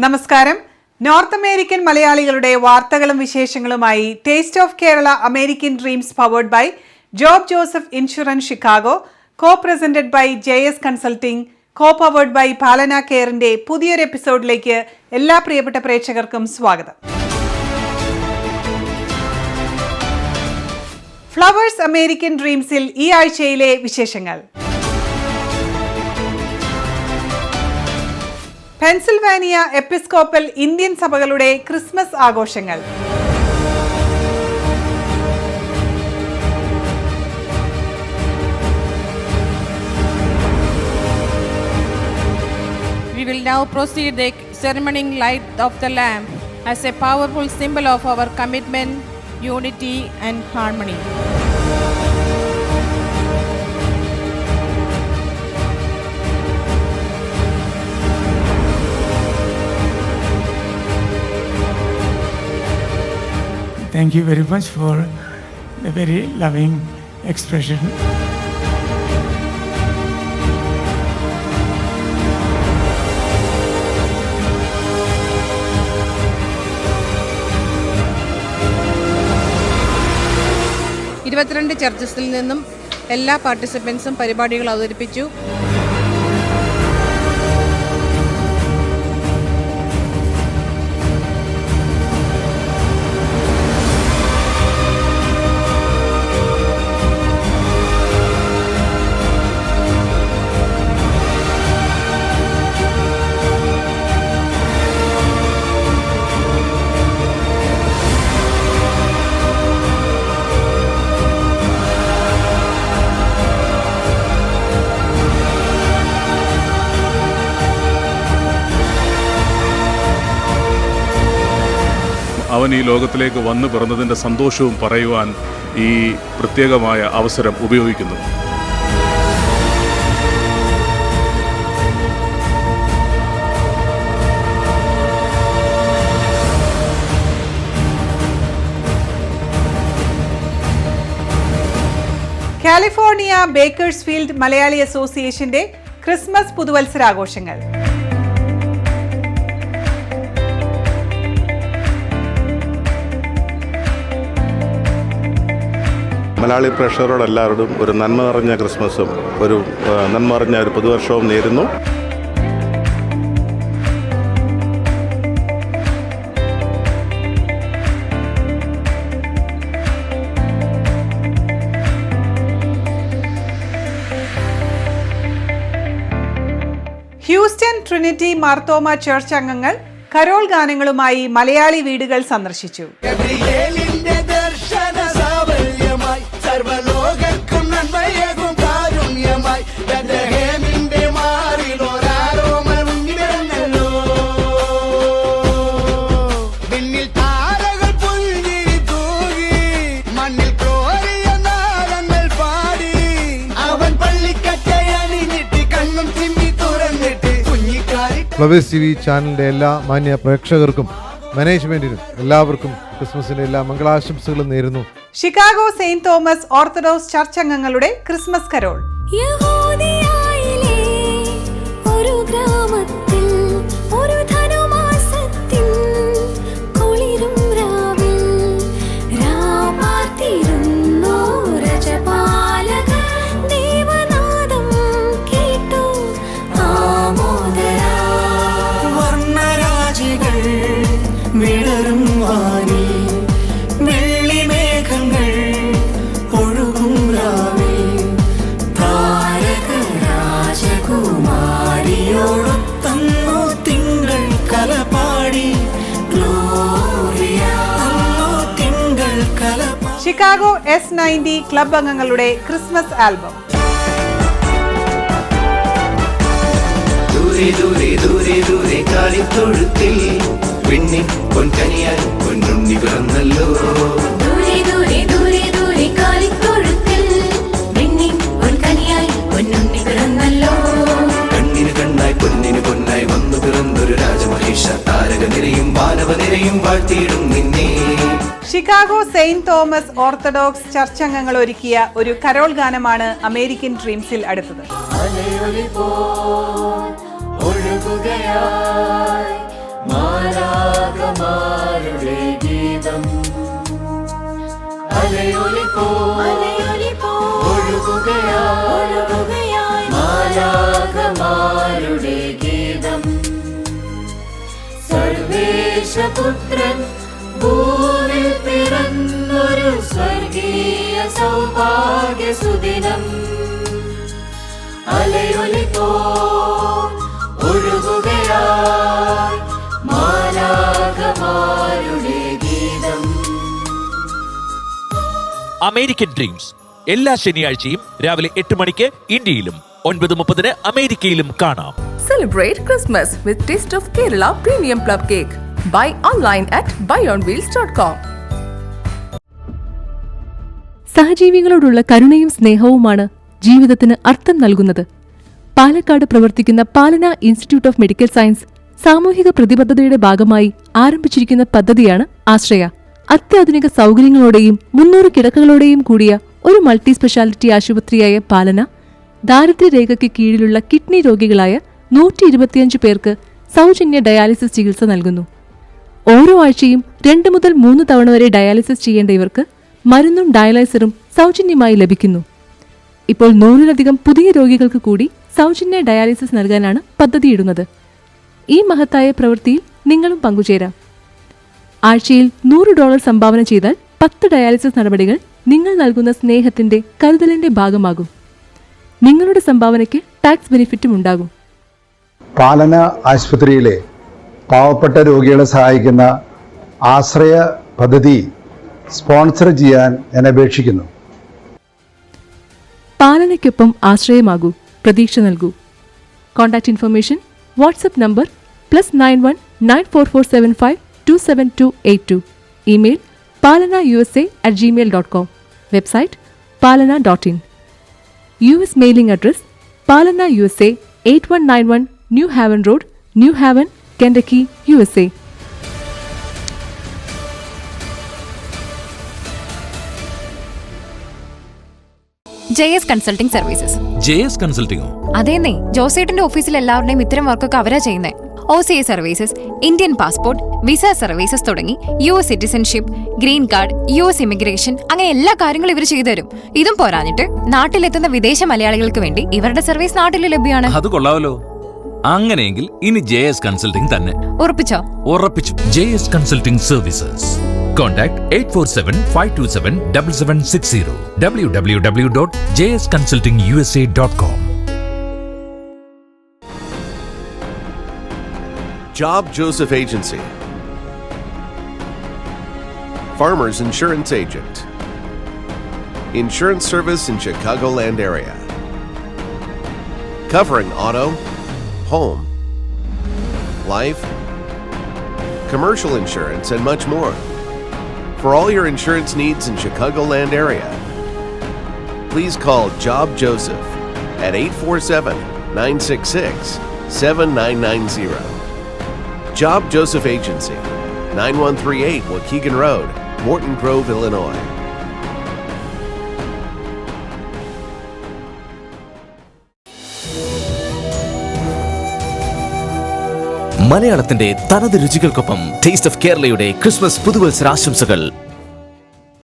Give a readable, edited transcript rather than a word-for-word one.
നമസ്കാരം. North American മലയാളികളുടെ വാർത്തകളും വിശേഷങ്ങളുമായി taste of Kerala American dreams powered by Job Joseph insurance Chicago, co presented by JS consulting, co powered by Palana കെയറിന്റെ പുതിയൊരു എപ്പിസോഡിലേക്ക് എല്ലാ പ്രിയപ്പെട്ട പ്രേക്ഷകർക്കും സ്വാഗതം. ഫ്ലവേഴ്സ് അമേരിക്കൻ ഡ്രീംസിൽ ഈ ആഴ്ചയിലെ വിശേഷങ്ങൾ. പെൻസിൽവാനിയ എപ്പിസ്കോപ്പൽ ഇന്ത്യൻ സഭകളുടെ ക്രിസ്മസ് ആഘോഷങ്ങൾ. We will now proceed the ceremony light of the lamp as a powerful symbol of our commitment, unity and harmony. Thank you very much for the very loving expression. ഇരുപത്തിരണ്ട് ചർച്ചസിൽ നിന്നും എല്ലാ പാർട്ടിസിപ്പൻസും പരിപാടികൾ അവതരിപ്പിച്ചു. അവൻ ഈ ലോകത്തിലേക്ക് വന്നു പിറന്നതിൻ്റെ സന്തോഷവും പറയുവാൻ ഈ പ്രത്യേകമായ അവസരം ഉപയോഗിക്കുന്നു. കാലിഫോർണിയ ബേക്കേഴ്സ്ഫീൽഡ് മലയാളി അസോസിയേഷന്റെ ക്രിസ്മസ് പുതുവത്സരാഘോഷങ്ങൾ. മലയാളി പ്രേക്ഷകരോടെല്ലാവരോടും ഒരു നന്മ നിറഞ്ഞ ക്രിസ്മസും ഒരു നന്മ നിറഞ്ഞ ഒരു പുതുവർഷവും നേരുന്നു. ഹ്യൂസ്റ്റൺ ട്രിനിറ്റി മാർത്തോമ ചർച്ച് അംഗങ്ങൾ കരോൾ ഗാനങ്ങളുമായി മലയാളി വീടുകൾ സന്ദർശിച്ചു. ഫ്ലവേഴ്സ് TV ചാനലിൻ്റെ എല്ലാ മാന്യ പ്രേക്ഷകർക്കും മാനേജ്മെന്റിനും എല്ലാവർക്കും ക്രിസ്മസിന്റെ എല്ലാ മംഗളാശംസകളും നേരുന്നു. Chicago Saint Thomas Orthodox church അംഗങ്ങളുടെ Christmas carol. Chicago S90 club അംഗങ്ങളുടെ ക്രിസ്മസ് ആൽബം. ദൂരെ ദൂരെ ദൂരെ ദൂരെ കാലിത്തൊഴുത്തിൽ പെണ്ണിൻ പൊൻകനിയായി പൊന്നുണ്ണി പിറന്നല്ലോ. ദൂരെ ദൂരെ ദൂരെ ദൂരെ കാലിത്തൊഴുത്തിൽ പെണ്ണിൻ പൊൻകനിയായി പൊന്നുണ്ണി പിറന്നല്ലോ. കണ്ണിന് കണ്ണായി പൊന്നിന് പൊന്നായി വന്നു പിറന്നൊരു രാജമഹേഷ താരക നിരയും വാനവ നിരയും വാഴ്ത്തിയിടും നിന്നെ. Chicago Saint Thomas Orthodox church അംഗങ്ങൾ ഒരുക്കിയ ഒരു കരോൾ ഗാനമാണ് അമേരിക്കൻ ഡ്രീംസിൽ അടുത്തത്. മാലാഖമാരുടെ ഗീതം ഒഴുകുകയായി മാലാഖമാരുടെ ഗീതം സർവേശപുത്രൻ ഭൂവിൽ പിറന്നൊരു സ്വർഗീയ സൗഭാഗ്യ സുദിനം അലയൊലിപ്പോ ഒഴുകുകയായി മാലാഖമാരുടെ ഗീതം. അമേരിക്കൻ ഡ്രീംസ് എല്ലാ ശനിയാഴ്ചയും രാവിലെ 8 മണിക്ക് ഇന്ത്യയിലും 9:30 അമേരിക്കയിലും കാണാം. Celebrate Christmas with Taste of Kerala Premium Plum Cake. Buy online at buyonwheels.com. സഹജീവികളോടുള്ള കരുണയും സ്നേഹവുമാണ് ജീവിതത്തിന് അർത്ഥം നൽകുന്നത്. പാലക്കാട് പ്രവർത്തിക്കുന്ന പാലന ഇൻസ്റ്റിറ്റ്യൂട്ട് ഓഫ് മെഡിക്കൽ സയൻസ് സാമൂഹിക പ്രതിബദ്ധതയുടെ ഭാഗമായി ആരംഭിച്ചിരിക്കുന്ന പദ്ധതിയാണ് ആശ്രയ. അത്യാധുനിക സൗകര്യങ്ങളോടെയും 300 കിടക്കകളോടെയും കൂടിയ ഒരു മൾട്ടി സ്പെഷ്യാലിറ്റി ആശുപത്രിയായ പാലന ദാരിദ്ര്യരേഖയ്ക്ക് കീഴിലുള്ള കിഡ്നി രോഗികളായ 125 പേർക്ക് സൗജന്യ ഡയാലിസിസ് ചികിത്സ നൽകുന്നു. ഓരോ ആഴ്ചയും 2 മുതൽ 3 തവണ വരെ ഡയാലിസിസ് ചെയ്യേണ്ട ഇവർക്ക് മരുന്നും ഡയാലൈസറും സൗജന്യമായി ലഭിക്കുന്നു. ഇപ്പോൾ 100-ലധികം പുതിയ രോഗികൾക്ക് കൂടി സൗജന്യ ഡയാലിസിസ് നൽകാനാണ് പദ്ധതിയിടുന്നത്. ഈ മഹത്തായ പ്രവൃത്തിയിൽ നിങ്ങളും പങ്കുചേരാം. ആഴ്ചയിൽ $100 സംഭാവന ചെയ്താൽ 10 ഡയാലിസിസ് നടപടികൾ നിങ്ങൾ നൽകുന്ന സ്നേഹത്തിന്റെ കരുതലിന്റെ ഭാഗമാകും. നിങ്ങളുടെ സംഭാവനയ്ക്ക് ടാക്സ് ബെനിഫിറ്റും ഉണ്ടാകും. പാലന ആശുപത്രിയിലെ പാവപ്പെട്ട രോഗികളെ സഹായിക്കുന്ന ആശ്രയ പദ്ധതി സ്പോൺസർ ചെയ്യാൻ ഞാൻ അപേക്ഷിക്കുന്നു. പാലനയ്ക്കൊപ്പം ആശ്രയമാകൂ, പ്രതീക്ഷ നൽകൂ. Contact information WhatsApp number +91 94475 27282. Email palanausa@gmail.com. Website palana.in. US mailing address Palana USA 8191 New Haven Road, New Haven, Kentucky, USA. JS consulting services. JS കൺസൾട്ടിംഗോ? അതേന്നേ, ജോസേട്ടന്റെ ഓഫീസിൽ എല്ലാവരുടെയും ഇത്തരം വർക്കൊക്കെ അവരാ ചെയ്യുന്നത്. OCA services, Indian passport, visa services തുടങ്ങി US citizenship, green card, US immigration, അങ്ങനെ എല്ലാ കാര്യങ്ങളും ഇവർ ചെയ്തുതരും. ഇതും പോരാഞ്ഞിട്ട് നാട്ടിലെത്തുന്ന വിദേശ മലയാളികൾക്ക് വേണ്ടി ഇവരുടെ സർവീസ് നാട്ടിൽ ലഭ്യമാണ്. അത് കൊള്ളാമല്ലോ. അങ്ങനെയെങ്കിൽ ഇനി JS കൺസൾട്ടിംഗ് തന്നെ. ഉറപ്പിച്ചോ? ഉറപ്പിച്ചു. JS consulting services. Contact 847-527-7760. www.jsconsultingusa.com. Job Joseph Agency. Farmers Insurance Agent. Insurance service in Chicagoland area. Covering auto, home, life, commercial insurance, and much more. For all your insurance needs in Chicagoland area, please call Job Joseph at 847-966-7990. Job Joseph Agency, 9138 Waukegan Road, Morton Grove, Illinois. മലയാളത്തിന്റെ തനത് രുചികൾക്കൊപ്പം taste of കേരളയുടെ Christmas പുതുവത്സരാശംസകൾ.